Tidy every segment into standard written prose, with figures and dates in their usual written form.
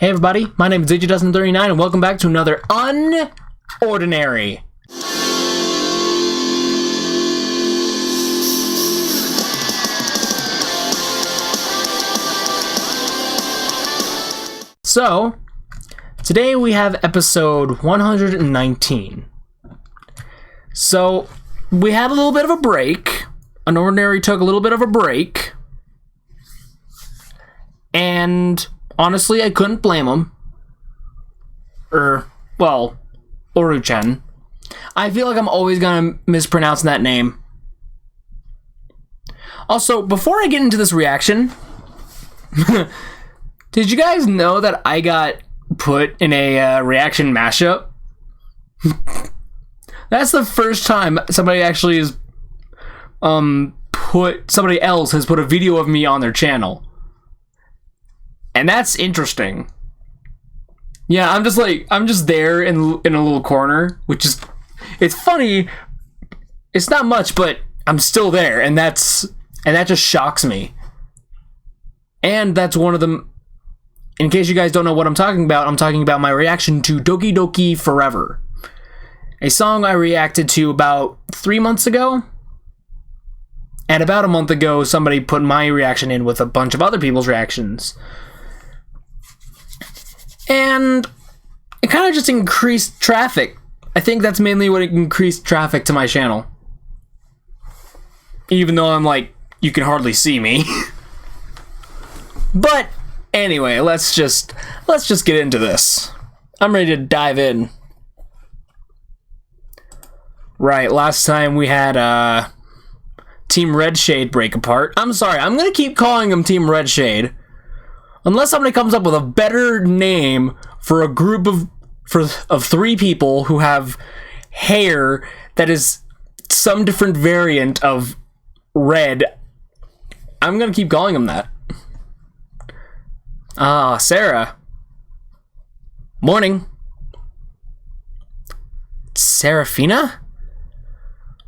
Hey everybody, my name is URU-CHAN and welcome back to another unOrdinary. So, today we have episode 119. So, we had a little bit of a break. unOrdinary took a little bit of a break. And honestly, I couldn't blame him. URU-CHAN. I feel like I'm always gonna mispronounce that name. Also, before I get into this reaction, did you guys know that I got put in a reaction mashup? That's the first time somebody actually has somebody else has put a video of me on their channel. And that's interesting. Yeah, I'm just there in a little corner, which is, it's funny. It's not much, but I'm still there, and that just shocks me. And that's one of them. In case you guys don't know what I'm talking about my reaction to Doki Doki Forever, a song I reacted to about 3 months ago. And about a month ago, somebody put my reaction in with a bunch of other people's reactions. And it kind of just increased traffic. I think that's mainly what increased traffic to my channel. Even though I'm like, you can hardly see me. But anyway, let's just get into this. I'm ready to dive in. Right, last time we had Team Red Shade break apart. I'm sorry, I'm gonna keep calling them Team Red Shade. Unless somebody comes up with a better name for a group of three people who have hair that is some different variant of red, I'm gonna keep calling them that. Sera. Morning. Serafina?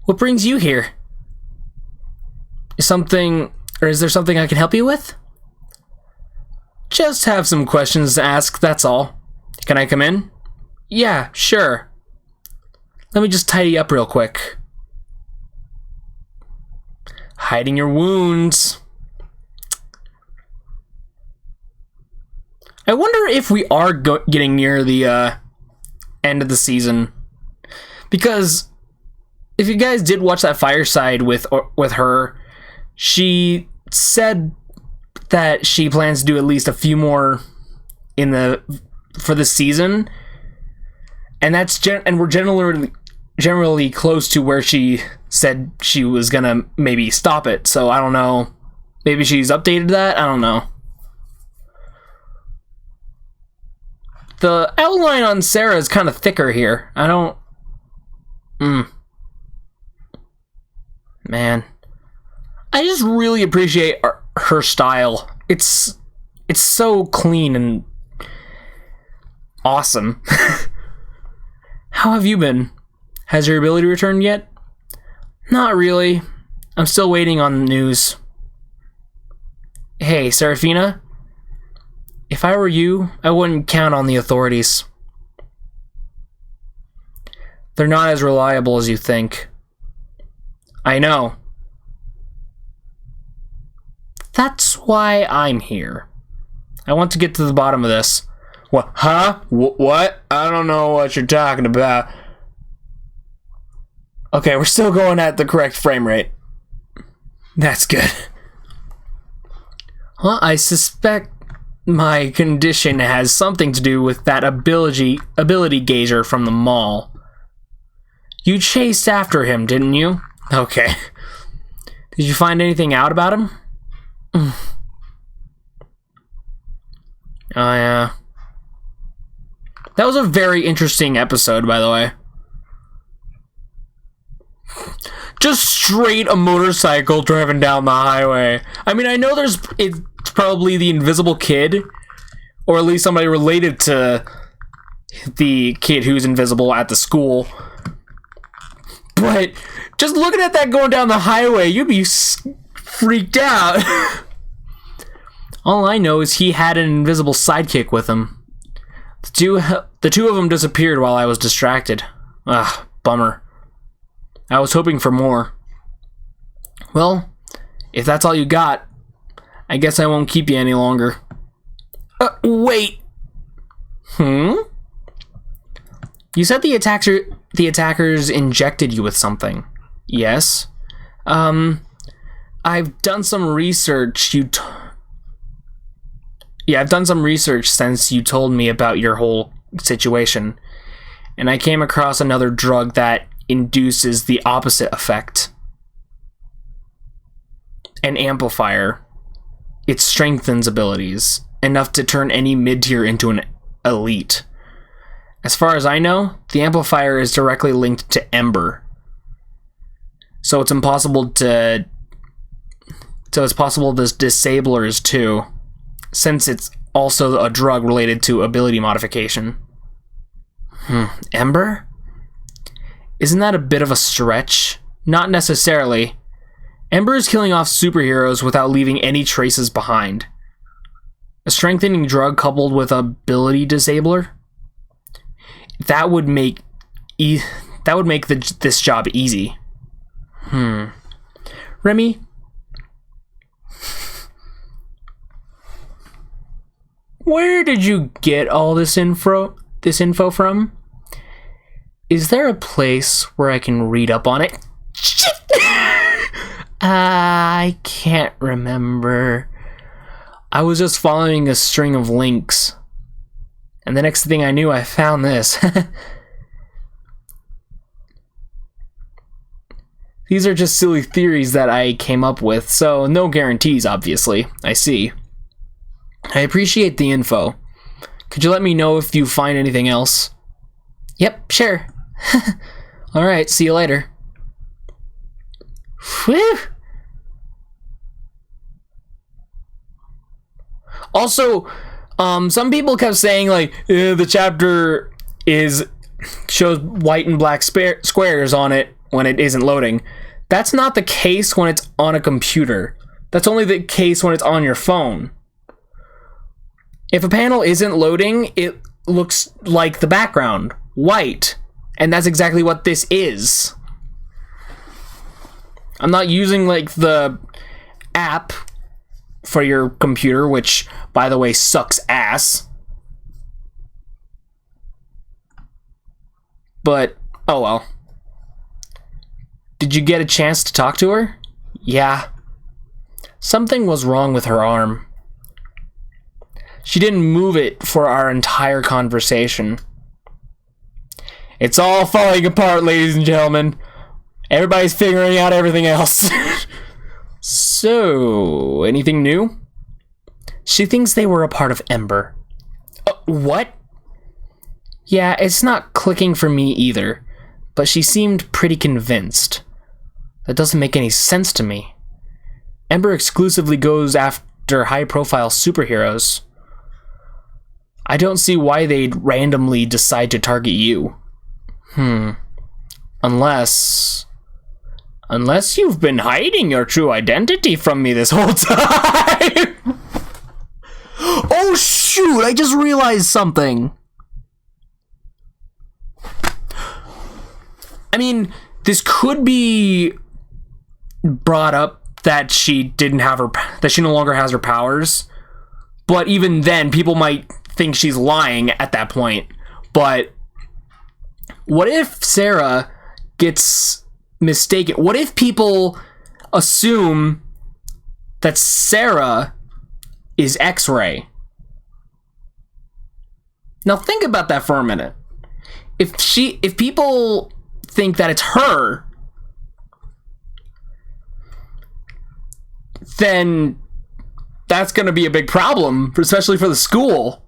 What brings you here? Is there something I can help you with? Just have some questions to ask, that's all. Can I come in? Yeah, sure. Let me just tidy up real quick. Hiding your wounds. I wonder if we are getting near the end of the season. Because if you guys did watch that fireside with her, she said that she plans to do at least a few more for the season, and we're generally close to where she said she was gonna maybe stop it. So I don't know. Maybe she's updated that. I don't know. The outline on Sera is kind of thicker here. Man, I just really appreciate her style. It's so clean and awesome. How have you been? Has your ability returned yet? Not really. I'm still waiting on the news. Hey, Serafina. If I were you, I wouldn't count on the authorities. They're not as reliable as you think. I know. That's why I'm here. I want to get to the bottom of this. What? Huh? What? I don't know what you're talking about. Okay, we're still going at the correct frame rate. That's good. Well, I suspect my condition has something to do with that ability gauger from the mall. You chased after him, didn't you? Okay. Did you find anything out about him? Oh, yeah. That was a very interesting episode, by the way. Just straight a motorcycle driving down the highway. I mean, I know it's probably the invisible kid, or at least somebody related to the kid who's invisible at the school. But just looking at that going down the highway, you'd be freaked out. All I know is he had an invisible sidekick with him. The two of them disappeared while I was distracted. Ah, bummer. I was hoping for more. Well, if that's all you got, I guess I won't keep you any longer. Wait. You said the attackers injected you with something. Yes. I've done some research. I've done some research since you told me about your whole situation, and I came across another drug that induces the opposite effect. An amplifier. It strengthens abilities, enough to turn any mid-tier into an elite. As far as I know, the amplifier is directly linked to Ember. So it's possible to disablers too, since it's also a drug related to ability modification. Ember? Isn't that a bit of a stretch? Not necessarily. Ember is killing off superheroes without leaving any traces behind. A strengthening drug coupled with ability disabler? That would make this job easy. Remy? Where did you get all this info from? Is there a place where I can read up on it? I can't remember. I was just following a string of links, and the next thing I knew, I found this. These are just silly theories that I came up with, so no guarantees, obviously. I see. I appreciate the info. Could you let me know if you find anything else? Yep, sure. Alright, see you later. Whew. Also, some people kept saying like the chapter shows white and black squares on it when it isn't loading. That's not the case when it's on a computer. That's only the case when it's on your phone. If a panel isn't loading, it looks like the background, white, and that's exactly what this is. I'm not using like the app for your computer, which, by the way, sucks ass. But, oh well. Did you get a chance to talk to her? Yeah. Something was wrong with her arm. She didn't move it for our entire conversation. It's all falling apart, ladies and gentlemen. Everybody's figuring out everything else. So, anything new? She thinks they were a part of Ember. What? Yeah, it's not clicking for me either, but she seemed pretty convinced. That doesn't make any sense to me. Ember exclusively goes after high-profile superheroes. I don't see why they'd randomly decide to target you. Unless you've been hiding your true identity from me this whole time. Oh shoot, I just realized something. I mean, this could be brought up that she no longer has her powers. But even then, people might think she's lying at that point. But what if Sera gets mistaken? What if people assume that Sera is X-Ray? Now think about that for a minute. If people think that it's her, then that's going to be a big problem, especially for the school.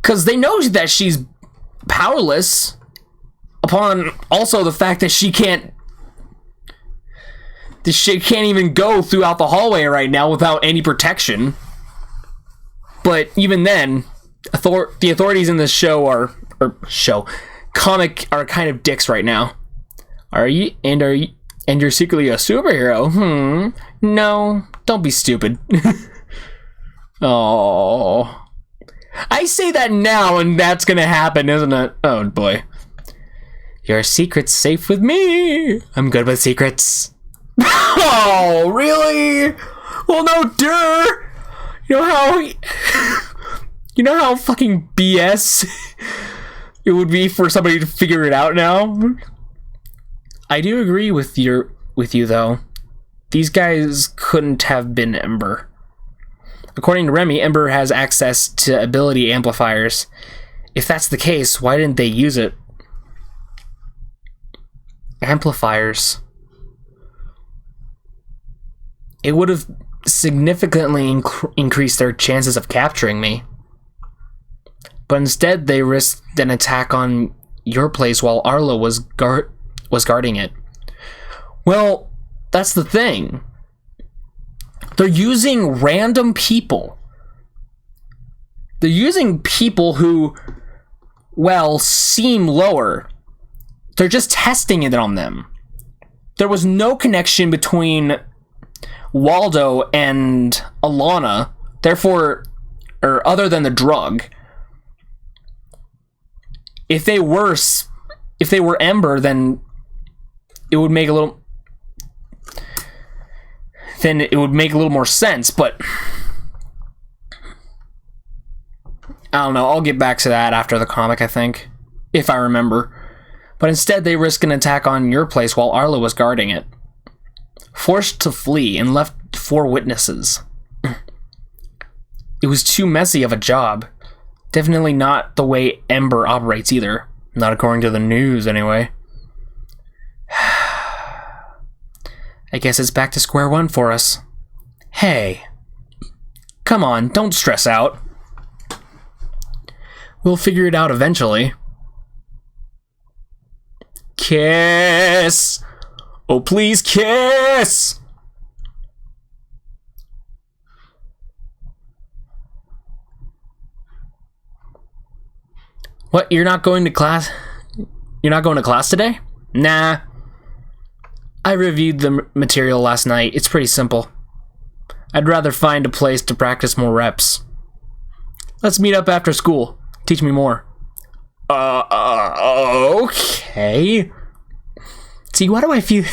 Because they know that she's powerless, upon also the fact that she can't even go throughout the hallway right now without any protection. But even then, the authorities in this comic are kind of dicks right now. Are you? And you're secretly a superhero? No, don't be stupid. Oh, I say that now and that's gonna happen, isn't it? Oh boy. Your secret's safe with me. I'm good with secrets. Oh, really? Well, no, duh. You know how fucking BS it would be for somebody to figure it out now? I do agree with you though. These guys couldn't have been Ember. According to Remy, Ember has access to ability amplifiers. If that's the case, why didn't they use it? Amplifiers. It would have significantly increased their chances of capturing me. But instead, they risked an attack on your place while Arlo was guarding it. Well, that's the thing. They're using random people. They're using people who, well, seem lower. They're just testing it on them. There was no connection between Waldo and Alana, therefore, or other than the drug. If they were Ember, then it would make a little more sense, but I don't know. I'll get back to that after the comic, I think, if I remember. But instead, they risked an attack on your place while Arlo was guarding it. Forced to flee and left 4 witnesses. It was too messy of a job. Definitely not the way Ember operates either. Not according to the news, anyway. I guess it's back to square one for us. Hey. Come on, don't stress out. We'll figure it out eventually. Kiss! Oh, please kiss! What, you're not going to class? You're not going to class today? Nah. I reviewed the material last night. It's pretty simple. I'd rather find a place to practice more reps. Let's meet up after school. Teach me more. Okay. See, why do I feel...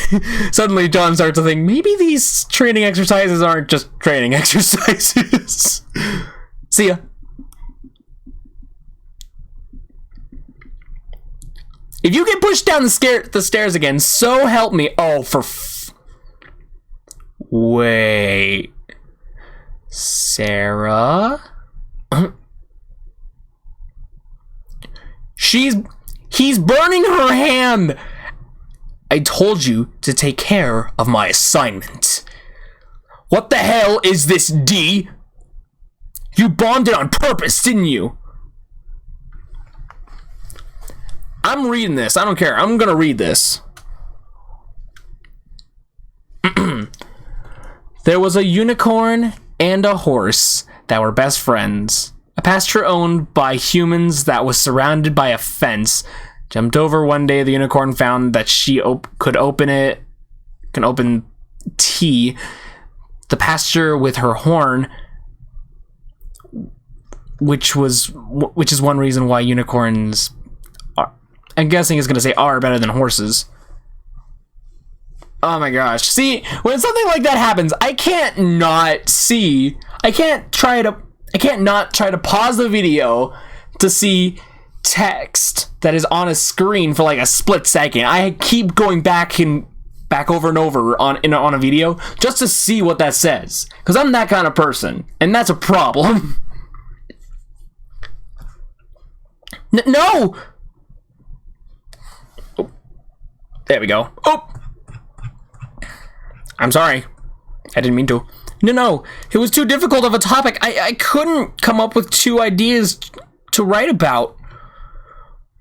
Suddenly John starts to think, maybe these training exercises aren't just training exercises. See ya. If you get pushed down the stairs again, so help me. Oh, wait. Sera? He's burning her hand. I told you to take care of my assignment. What the hell is this, D? You bombed it on purpose, didn't you? I'm reading this. I don't care. I'm gonna read this. There was a unicorn and a horse that were best friends. A pasture owned by humans that was surrounded by a fence. Jumped over one day, the unicorn found that she could open the pasture with her horn, which is one reason why unicorns are, I'm guessing is going to say are better than horses. Oh my gosh. See, when something like that happens, I can't not try to pause the video to see text that is on a screen for like a split second. I keep going back over and over on a video just to see what that says, because I'm that kind of person, and that's a problem. No. Oh. There we go. Oh, I'm sorry. I didn't mean to. No. It was too difficult of a topic. I couldn't come up with 2 ideas to write about.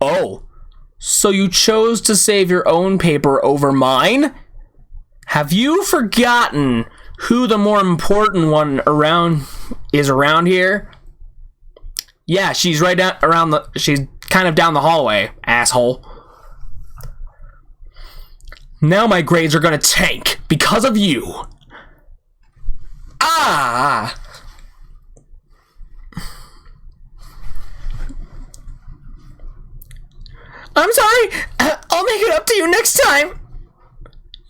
Oh, so you chose to save your own paper over mine? Have you forgotten who the more important one around here? Yeah, she's right she's kind of down the hallway, asshole. Now my grades are gonna tank because of you. Ah! sorry! I'll make it up to you next time!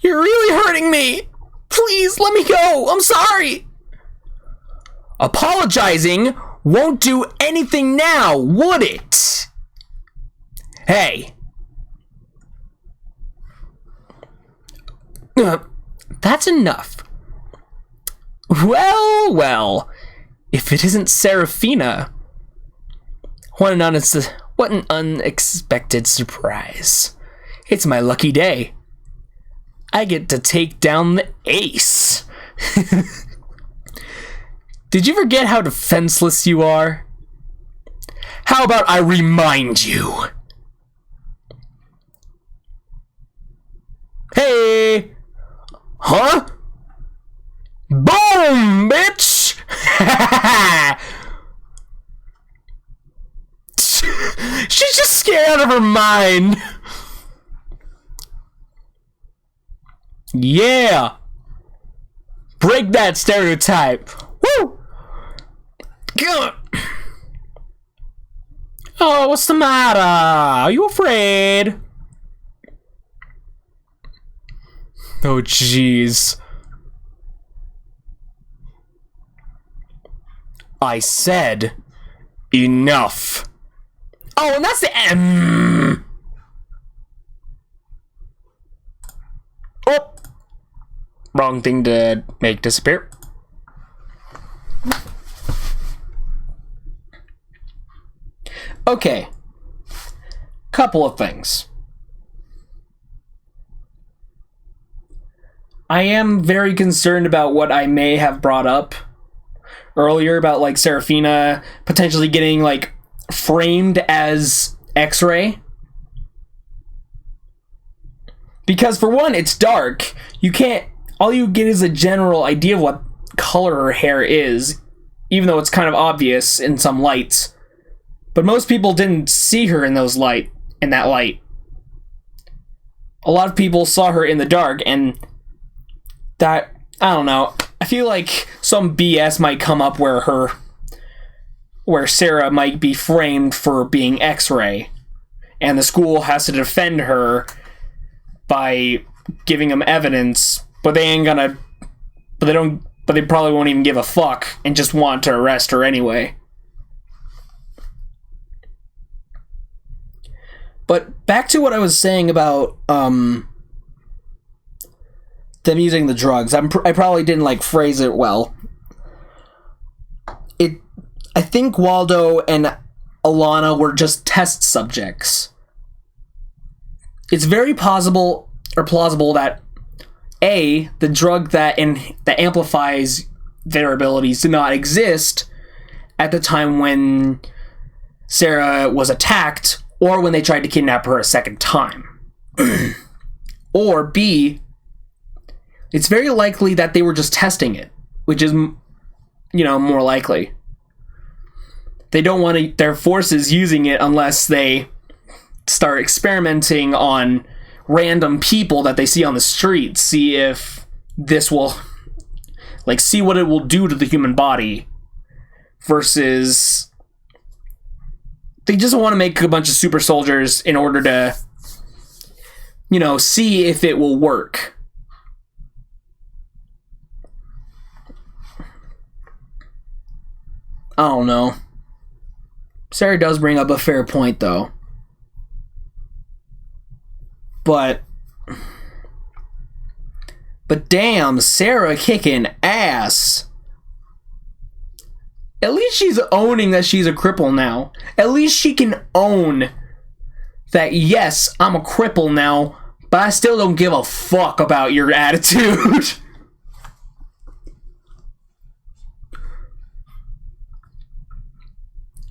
You're really hurting me! Please, let me go! I'm sorry! Apologizing won't do anything now, would it? Hey. That's enough. Well, well. If it isn't Serafina. What an unexpected surprise. It's my lucky day. I get to take down the ace. Did you forget how defenseless you are? How about I remind you? Hey! Huh? Boom, bitch! She's just scared out of her mind. Yeah! Break that stereotype. Woo! God. Oh, what's the matter? Are you afraid? Oh, jeez. I said enough. Oh, and that's the M. Oh, wrong thing to make disappear. Okay, couple of things. I am very concerned about what I may have brought up earlier about like Serafina potentially getting like framed as X-ray. Because for one, it's dark. All you get is a general idea of what color her hair is, even though it's kind of obvious in some lights. But most people didn't see her in that light. A lot of people saw her in the dark, and that, I don't know. I feel like some BS might come up where Sera might be framed for being X-ray, and the school has to defend her by giving them evidence, but they probably won't even give a fuck and just want to arrest her anyway. But back to what I was saying about them using the drugs. I probably didn't like phrase it well. I think Waldo and Alana were just test subjects. It's very plausible that A, the drug that amplifies their abilities did not exist at the time when Sera was attacked, or when they tried to kidnap her a second time. Or B, it's very likely that they were just testing it, which is, more likely. They don't want their forces using it unless they start experimenting on random people that they see on the street, see if this will, see what it will do to the human body, versus they just want to make a bunch of super soldiers in order to, see if it will work. I don't know. Sera does bring up a fair point, though. But damn, Sera kicking ass. At least she's owning that she's a cripple now. At least she can own that, yes, I'm a cripple now, but I still don't give a fuck about your attitude.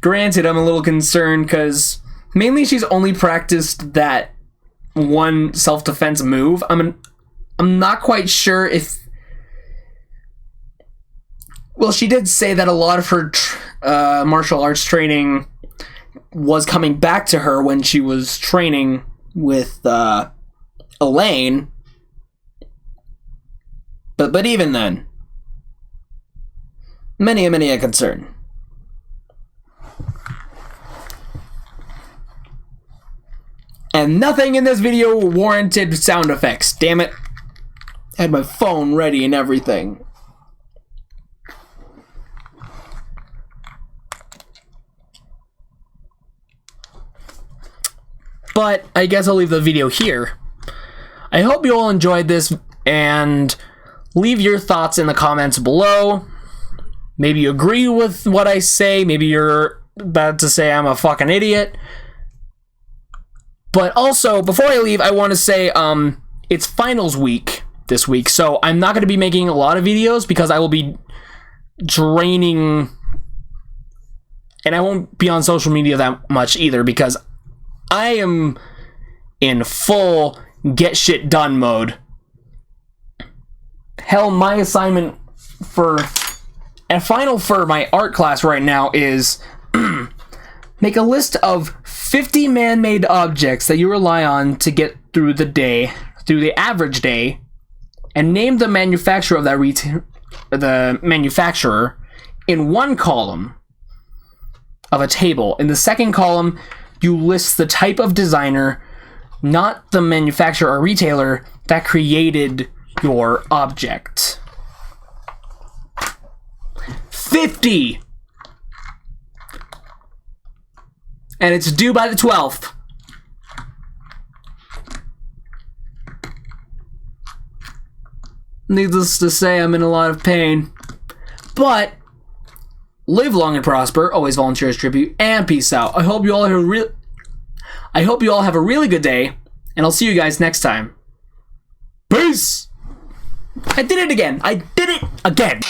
Granted, I'm a little concerned because mainly she's only practiced that one self-defense move. I'm not quite sure if... Well, she did say that a lot of her martial arts training was coming back to her when she was training with Elaine. But even then, many a concern. And nothing in this video warranted sound effects. Damn it. I had my phone ready and everything. But I guess I'll leave the video here. I hope you all enjoyed this, and leave your thoughts in the comments below. Maybe you agree with what I say. Maybe you're about to say I'm a fucking idiot. But also, before I leave, I want to say it's finals week this week, so I'm not going to be making a lot of videos because I will be draining, and I won't be on social media that much either because I am in full get shit done mode. Hell, my assignment for my art class right now is make a list of 50 man-made objects that you rely on to get through the day, through the average day, and name the manufacturer of that the manufacturer in one column of a table. In the second column, you list the type of designer, not the manufacturer or retailer, that created your object. 50! And it's due by the 12th. Needless to say, I'm in a lot of pain. But live long and prosper, always volunteer as tribute, and peace out. I hope you all have a really good day, and I'll see you guys next time. Peace! I did it again. I did it again.